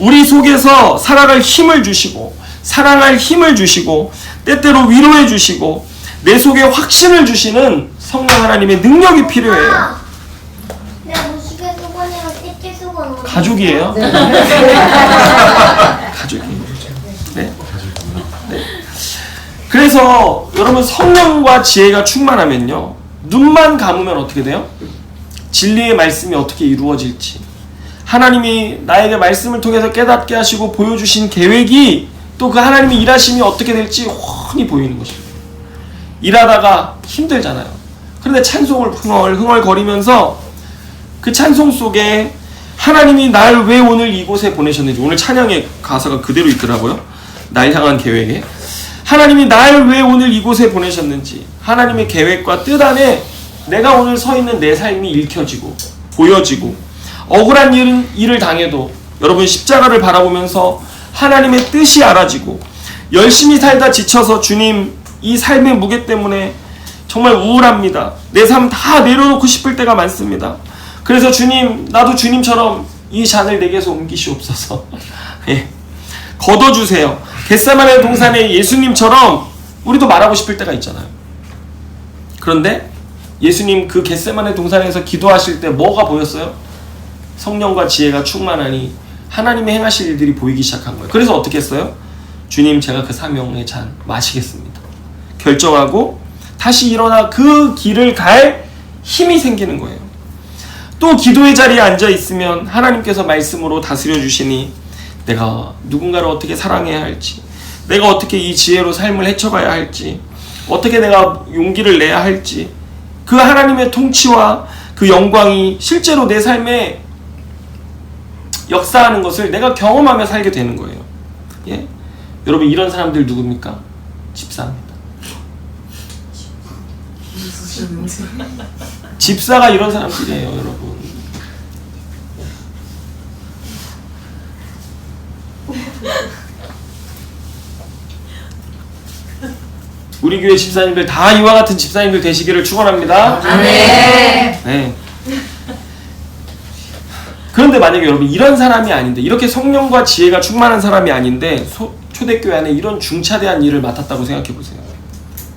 우리 속에서 살아갈 힘을 주시고 사랑할 힘을 주시고 때때로 위로해 주시고 내 속에 확신을 주시는 성령 하나님의 능력이 필요해요. 내가 무식해 수건이랑 띠띠 수건 가족이에요. 가족이에요. 네. 네. 그래서 여러분 성령과 지혜가 충만하면요, 눈만 감으면 어떻게 돼요? 진리의 말씀이 어떻게 이루어질지, 하나님이 나에게 말씀을 통해서 깨닫게 하시고 보여주신 계획이 또 그 하나님의 일하심이 어떻게 될지 훤히 보이는 것입니다. 일하다가 힘들잖아요. 그런데 찬송을 흥얼거리면서 그 찬송 속에 하나님이 날 왜 오늘 이곳에 보내셨는지, 오늘 찬양의 가사가 그대로 있더라고요. 날 향한 계획에 하나님이 날 왜 오늘 이곳에 보내셨는지, 하나님의 계획과 뜻 안에 내가 오늘 서 있는 내 삶이 읽혀지고 보여지고, 억울한 일을 당해도 여러분 십자가를 바라보면서 하나님의 뜻이 알아지고, 열심히 살다 지쳐서 주님 이 삶의 무게 때문에 정말 우울합니다, 내 삶 다 내려놓고 싶을 때가 많습니다. 그래서 주님, 나도 주님처럼 이 잔을 내게서 옮기시옵소서. 예. 걷어주세요. 겟세마네 동산의 예수님처럼 우리도 말하고 싶을 때가 있잖아요. 그런데 예수님 그 겟세마네 동산에서 기도하실 때 뭐가 보였어요? 성령과 지혜가 충만하니 하나님의 행하실 일들이 보이기 시작한 거예요. 그래서 어떻게 했어요? 주님, 제가 그 사명의 잔 마시겠습니다 결정하고 다시 일어나 그 길을 갈 힘이 생기는 거예요. 또 기도의 자리에 앉아 있으면 하나님께서 말씀으로 다스려 주시니 내가 누군가를 어떻게 사랑해야 할지, 내가 어떻게 이 지혜로 삶을 헤쳐가야 할지, 어떻게 내가 용기를 내야 할지, 그 하나님의 통치와 그 영광이 실제로 내 삶에 역사하는 것을 내가 경험하며 살게 되는 거예요. 예? 여러분, 이런 사람들 누굽니까? 집사입니다. 집사가 이런 사람들이에요, 여러분. 우리 교회 집사님들 다 이와 같은 집사님들 되시기를 축원합니다. 아멘. 네. 그런데 만약에 여러분 이런 사람이 아닌데, 이렇게 성령과 지혜가 충만한 사람이 아닌데 초대교회 안에 이런 중차대한 일을 맡았다고 생각해 보세요.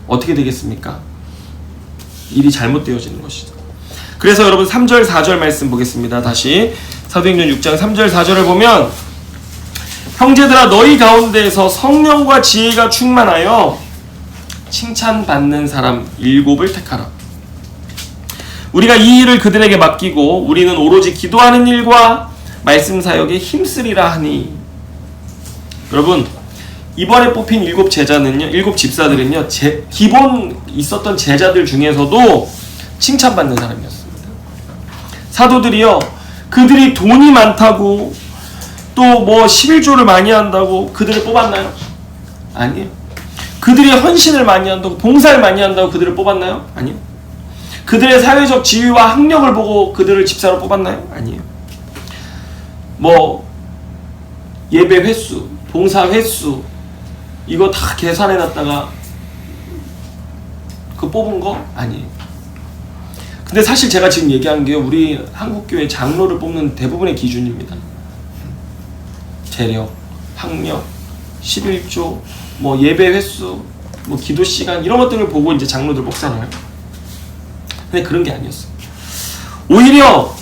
어떻게 되겠습니까? 일이 잘못되어지는 것이죠. 그래서 여러분 3절 4절 말씀 보겠습니다. 다시 사도행전 6장 3절 4절을 보면, 형제들아 너희 가운데에서 성령과 지혜가 충만하여 칭찬받는 사람 7을 택하라. 우리가 이 일을 그들에게 맡기고 우리는 오로지 기도하는 일과 말씀 사역에 힘쓰리라 하니. 여러분, 이번에 뽑힌 7 제자는요, 7 집사들은요, 기본 있었던 제자들 중에서도 칭찬받는 사람이었습니다. 사도들이요, 그들이 돈이 많다고 또 뭐 11조를 많이 한다고 그들을 뽑았나요? 아니에요. 그들이 헌신을 많이 한다고, 봉사를 많이 한다고 그들을 뽑았나요? 아니요. 그들의 사회적 지위와 학력을 보고 그들을 집사로 뽑았나요? 아니에요. 뭐 예배 횟수, 봉사 횟수, 이거 다 계산해놨다가 그 뽑은 거 아니에요. 근데 사실 제가 지금 얘기한 게 우리 한국교회 장로를 뽑는 대부분의 기준입니다. 재력, 학력, 11조, 뭐 예배 횟수, 뭐 기도 시간, 이런 것들을 보고 이제 장로들 뽑잖아요. 근데 그런 게 아니었어요. 오히려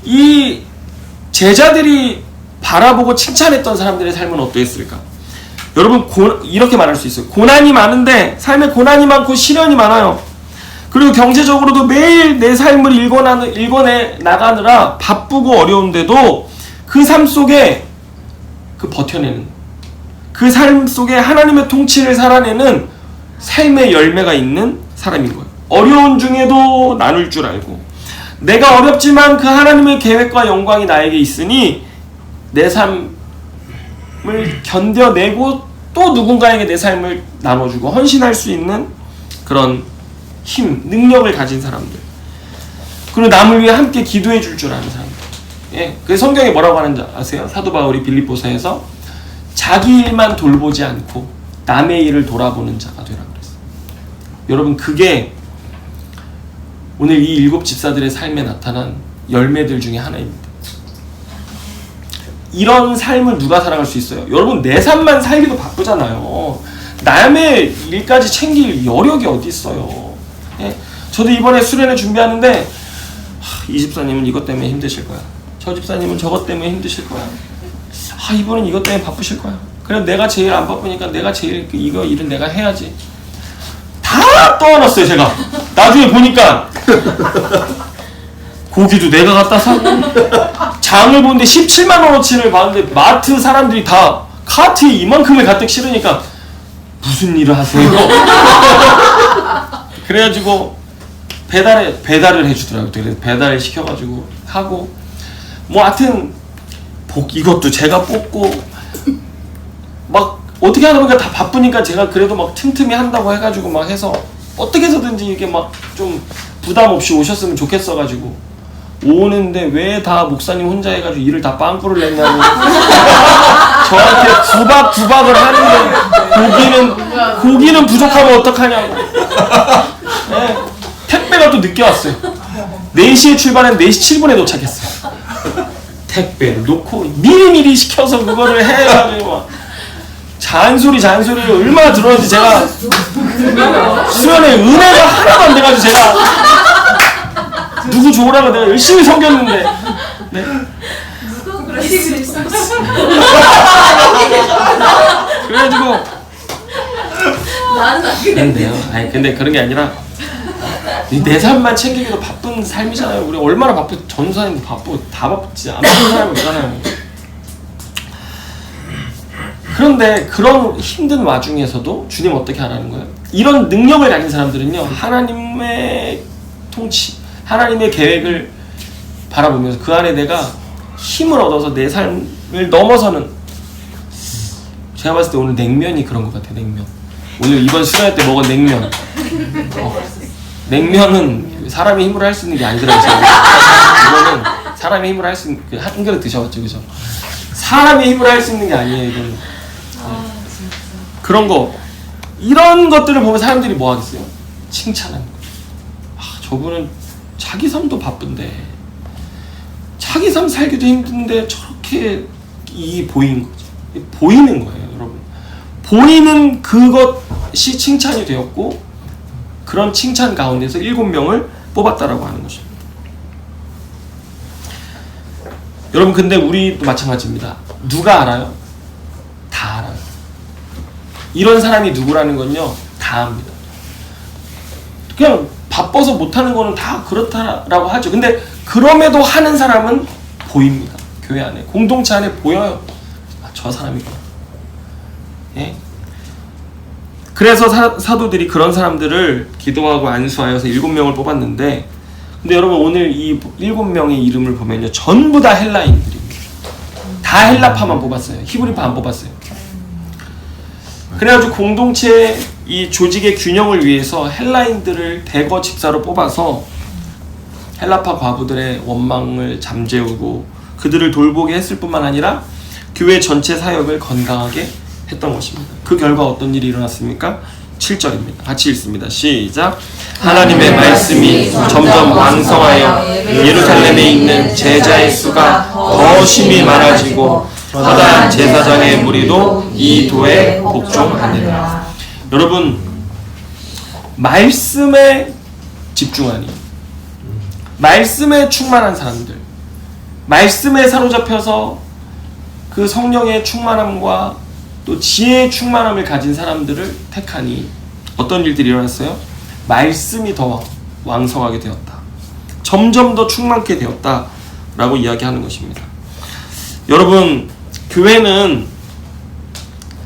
이 제자들이 바라보고 칭찬했던 사람들의 삶은 어떠했을까? 여러분, 이렇게 말할 수 있어요. 고난이 많은데, 삶에 고난이 많고 시련이 많아요. 그리고 경제적으로도 매일 내 삶을 일궈내 나가느라 바쁘고 어려운데도 그 삶 속에 그 버텨내는, 그 삶 속에 하나님의 통치를 살아내는 삶의 열매가 있는 사람인 거예요. 어려운 중에도 나눌 줄 알고, 내가 어렵지만 그 하나님의 계획과 영광이 나에게 있으니 내 삶을 견뎌내고 또 누군가에게 내 삶을 나눠주고 헌신할 수 있는 그런 힘, 능력을 가진 사람들, 그리고 남을 위해 함께 기도해 줄 줄 아는 사람들. 예, 그 성경에 뭐라고 하는지 아세요? 사도 바울이 빌립보서에서 자기 일만 돌보지 않고 남의 일을 돌아보는 자가 되라 그랬어요. 여러분, 그게 오늘 이 7 집사들의 삶에 나타난 열매들 중에 하나입니다. 이런 삶을 누가 살아갈 수 있어요? 여러분, 내 삶만 살기도 바쁘잖아요. 남의 일까지 챙길 여력이 어디 있어요? 예? 저도 이번에 수련회 준비하는데 이 집사님은 이것 때문에 힘드실 거야. 저 집사님은 저것 때문에 힘드실 거야. 아, 이분은 이것 때문에 바쁘실 거야. 그래, 내가 제일 안 바쁘니까 내가 제일 이거 일은 내가 해야지. 다 떠안았어요, 제가. 나중에 보니까 고기도 내가 갖다 사고, 장을 보는데 17만 원어치를 봤는데 마트 사람들이 다 카트에 이만큼을 가득 실으니까 무슨 일을 하세요? 그래가지고 배달을 해주더라고요. 그래서 배달을 시켜가지고 하고, 뭐 하여튼 이것도 제가 뽑고 막 어떻게 하다 보니까 다 바쁘니까 제가 그래도 막 틈틈이 한다고 해가지고 막 해서 어떻게 해서든지 이게 막 좀 부담 없이 오셨으면 좋겠어가지고 오는데 왜 다 목사님 혼자 해가지고 일을 다 빵꾸를 냈냐고 저한테 구박을 하는데 고기는 부족하면 어떡하냐고. 네, 택배가 또 늦게 왔어요. 4시에 출발한 4시 7분에 도착했어요. 택배를 놓고 미리미리 시켜서 그거를 해가지고 막 잔소리를 얼마나 들었는지 제가 수련회 은혜가 하나도 안 돼가지고 제가 누구 좋으라고 내가 열심히 섬겼는데. 네. 그래가지고 나는 안 그래. 근데요. 아니 근데 그런 게 아니라 내 삶만 챙기기도 바쁜 삶이잖아요. 우리 얼마나 전사님도 바쁘고 다 바쁘지. 안 바쁜 사람이 없잖아요. 그런데 그런 힘든 와중에서도 주님 어떻게 하라는 거예요? 이런 능력을 가진 사람들은요, 하나님의 통치, 하나님의 계획을 바라보면서 그 안에 내가 힘을 얻어서 내 삶을 넘어서는, 제가 봤을 때 오늘 냉면이 그런 것 같아요. 냉면. 오늘 이번 수련회 때 먹은 냉면. 냉면은 사람의 힘으로 할 수 있는 게 아니더라고요. 이거는 사람의 힘으로 할 수 있는, 한 그릇 드셔봤죠, 그죠? 사람의 힘으로 할 수 있는 게 아니에요, 이거는. 그런 거, 이런 것들을 보면 사람들이 뭐 하겠어요? 칭찬하는 거예요. 아, 저분은 자기 삶도 바쁜데, 자기 삶 살기도 힘든데 저렇게 보이는 거죠. 보이는 거예요, 여러분. 보이는 그것이 칭찬이 되었고, 그런 칭찬 가운데서 7명을 뽑았다라고 하는 것입니다. 여러분, 근데 우리도 마찬가지입니다. 누가 알아요? 다 알아요. 이런 사람이 누구라는 건요, 다 압니다. 그냥 바빠서 못하는 거는 다 그렇다라고 하죠. 근데 그럼에도 하는 사람은 보입니다. 교회 안에, 공동체 안에 보여요. 아, 저 사람이구나. 예? 그래서 사도들이 그런 사람들을 기도하고 안수하여서 7명을 뽑았는데, 근데 여러분 오늘 이 7명의 이름을 보면요, 전부 다 헬라인들입니다. 다 헬라파만 뽑았어요. 히브리파 안 뽑았어요. 그래가지고 공동체 이 조직의 균형을 위해서 헬라인들을 대거 집사로 뽑아서 헬라파 과부들의 원망을 잠재우고 그들을 돌보게 했을 뿐만 아니라 교회 전체 사역을 건강하게 했던 것입니다. 그 결과 어떤 일이 일어났습니까? 7절입니다. 같이 읽습니다. 시작. 하나님의 말씀이 점점 왕성하여 예루살렘에 있는 제자의 수가 더 심히 많아지고 허다한 제사장의 무리도 이 도에 복종하니라. 여러분, 말씀에 집중하니, 말씀에 충만한 사람들, 말씀에 사로잡혀서 그 성령의 충만함과 또 지혜의 충만함을 가진 사람들을 택하니 어떤 일들이 일어났어요? 말씀이 더 왕성하게 되었다. 점점 더 충만케 되었다라고 이야기하는 것입니다. 여러분, 교회는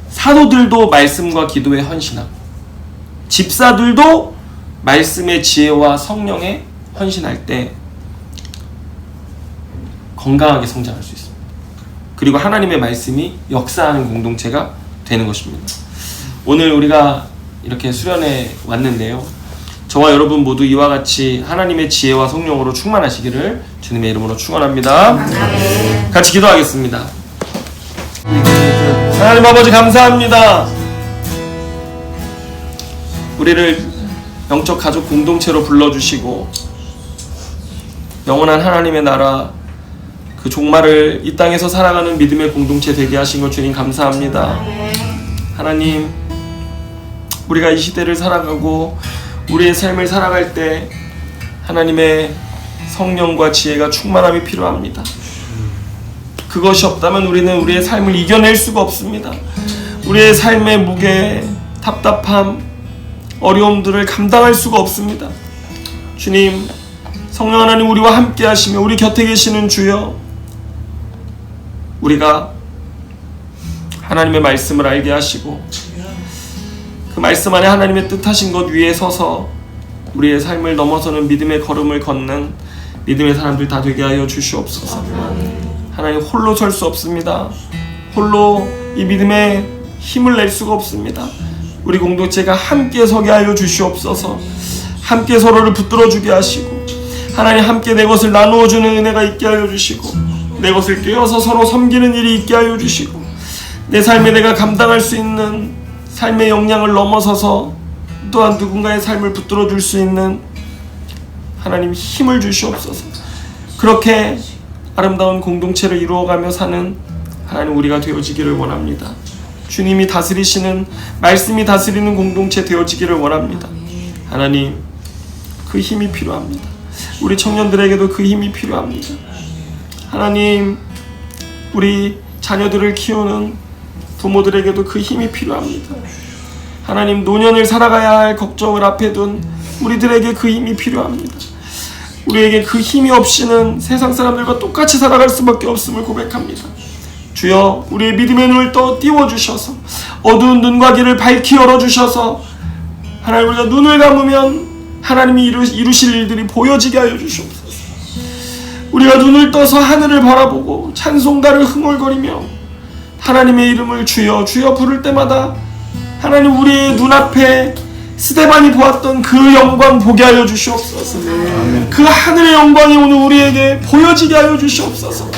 사도들도 말씀과 기도에 헌신하고 집사들도 말씀의 지혜와 성령에 헌신할 때 건강하게 성장할 수 있습니다. 그리고 하나님의 말씀이 역사하는 공동체가 되는 것입니다. 오늘 우리가 이렇게 수련회 왔는데요, 저와 여러분 모두 이와 같이 하나님의 지혜와 성령으로 충만하시기를 주님의 이름으로 축원합니다. 같이 기도하겠습니다. 하나님 아버지, 감사합니다. 우리를 영적 가족 공동체로 불러주시고 영원한 하나님의 나라, 그 종말을 이 땅에서 살아가는 믿음의 공동체 되게 하신 것 주님 감사합니다. 하나님, 우리가 이 시대를 살아가고 우리의 삶을 살아갈 때 하나님의 성령과 지혜가 충만함이 필요합니다. 그것이 없다면 우리는 우리의 삶을 이겨낼 수가 없습니다. 우리의 삶의 무게, 답답함, 어려움들을 감당할 수가 없습니다. 주님, 성령 하나님 우리와 함께 하시며 우리 곁에 계시는 주여, 우리가 하나님의 말씀을 알게 하시고 그 말씀 안에 하나님의 뜻하신 것 위에 서서 우리의 삶을 넘어서는 믿음의 걸음을 걷는 믿음의 사람들 다 되게 하여 주시옵소서. 하나님, 홀로 설 수 없습니다. 홀로 이 믿음에 힘을 낼 수가 없습니다. 우리 공동체가 함께 서게 하여 주시옵소서. 함께 서로를 붙들어주게 하시고 하나님, 함께 내 것을 나누어주는 은혜가 있게 하여 주시고 내 것을 꿰어서 서로 섬기는 일이 있게 하여 주시고 내 삶에 내가 감당할 수 있는 삶의 역량을 넘어서서 또한 누군가의 삶을 붙들어줄 수 있는 하나님 힘을 주시옵소서. 그렇게 아름다운 공동체를 이루어가며 사는 하나님 우리가 되어지기를 원합니다. 주님이 다스리시는, 말씀이 다스리는 공동체 되어지기를 원합니다. 하나님, 그 힘이 필요합니다. 우리 청년들에게도 그 힘이 필요합니다. 하나님, 우리 자녀들을 키우는 부모들에게도 그 힘이 필요합니다. 하나님, 노년을 살아가야 할 걱정을 앞에 둔 우리들에게 그 힘이 필요합니다. 우리에게 그 힘이 없이는 세상 사람들과 똑같이 살아갈 수밖에 없음을 고백합니다. 주여, 우리의 믿음의 눈을 또 띄워주셔서 어두운 눈과 길을 밝히 열어주셔서 하나님, 우리가 눈을 감으면 하나님이 이루실 일들이 보여지게 하여 주시옵소서. 우리가 눈을 떠서 하늘을 바라보고 찬송가를 흥얼거리며 하나님의 이름을 주여 주여 부를 때마다 하나님, 우리의 눈앞에 스데반이 보았던 그 영광 보게 하여 주시옵소서. 그 하늘의 영광이 오늘 우리에게 보여지게 하여 주시옵소서.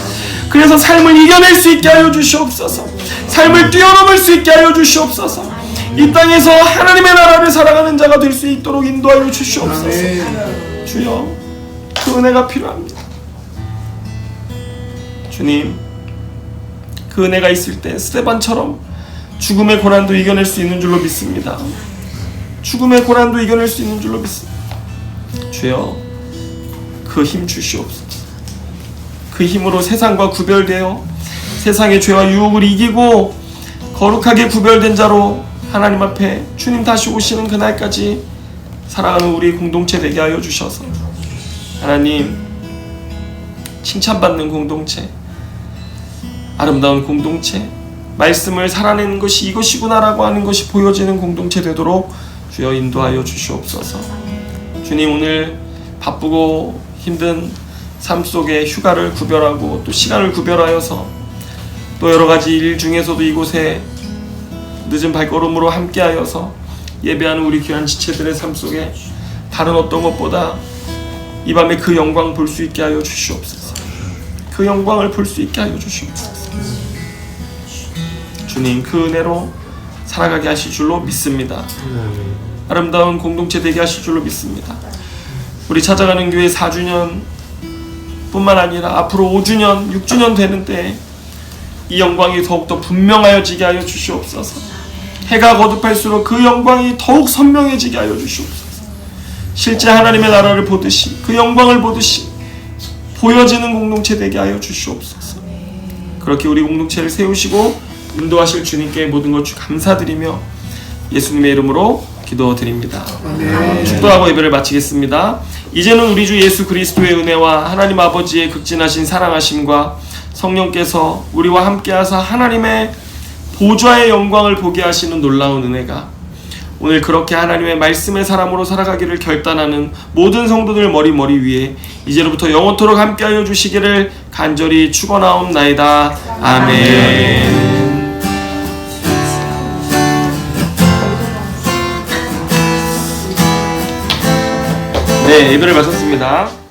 그래서 삶을 이겨낼 수 있게 하여 주시옵소서. 삶을 뛰어넘을 수 있게 하여 주시옵소서. 이 땅에서 하나님의 나라를 살아가는 자가 될 수 있도록 인도하여 주시옵소서. 주여, 그 은혜가 필요합니다. 주님, 그 은혜가 있을 때 스데반처럼 죽음의 고난도 이겨낼 수 있는 줄로 믿습니다. 죽음의 고난도 이겨낼 수 있는 줄로 믿습니다. 주여, 그 힘 주시옵소서. 그 힘으로 세상과 구별되어 세상의 죄와 유혹을 이기고 거룩하게 구별된 자로 하나님 앞에 주님 다시 오시는 그날까지 살아가는 우리 공동체 되게 하여 주셔서 하나님, 칭찬받는 공동체, 아름다운 공동체, 말씀을 살아내는 것이 이것이구나라고 하는 것이 보여지는 공동체 되도록 주여 인도하여 주시옵소서. 주님, 오늘 바쁘고 힘든 삶 속에 휴가를 구별하고 또 시간을 구별하여서 또 여러가지 일 중에서도 이곳에 늦은 발걸음으로 함께하여서 예배하는 우리 귀한 지체들의 삶 속에 다른 어떤 것보다 이 밤에 그 영광 볼 수 있게 하여 주시옵소서. 그 영광을 볼 수 있게 하여 주시옵소서. 주님, 그 은혜로 살아가게 하실 줄로 믿습니다. 아름다운 공동체 되게 하실 줄로 믿습니다. 우리 찾아가는 교회 4주년 뿐만 아니라 앞으로 5주년, 6주년 되는 때 이 영광이 더욱더 분명하여지게 하여 주시옵소서. 해가 거듭할수록 그 영광이 더욱 선명해지게 하여 주시옵소서. 실제 하나님의 나라를 보듯이, 그 영광을 보듯이 보여지는 공동체 되게 하여 주시옵소서. 그렇게 우리 공동체를 세우시고 인도하실 주님께 모든 것 감사드리며 예수님의 이름으로 기도드립니다. 축도하고 예배를 마치겠습니다. 이제는 우리 주 예수 그리스도의 은혜와 하나님 아버지의 극진하신 사랑하심과 성령께서 우리와 함께하사 하나님의 보좌의 영광을 보게 하시는 놀라운 은혜가 오늘 그렇게 하나님의 말씀의 사람으로 살아가기를 결단하는 모든 성도들 머리 위에 이제로부터 영원토록 함께하여 주시기를 간절히 축원하옵나이다. 아멘. 네, 예배를 마쳤습니다.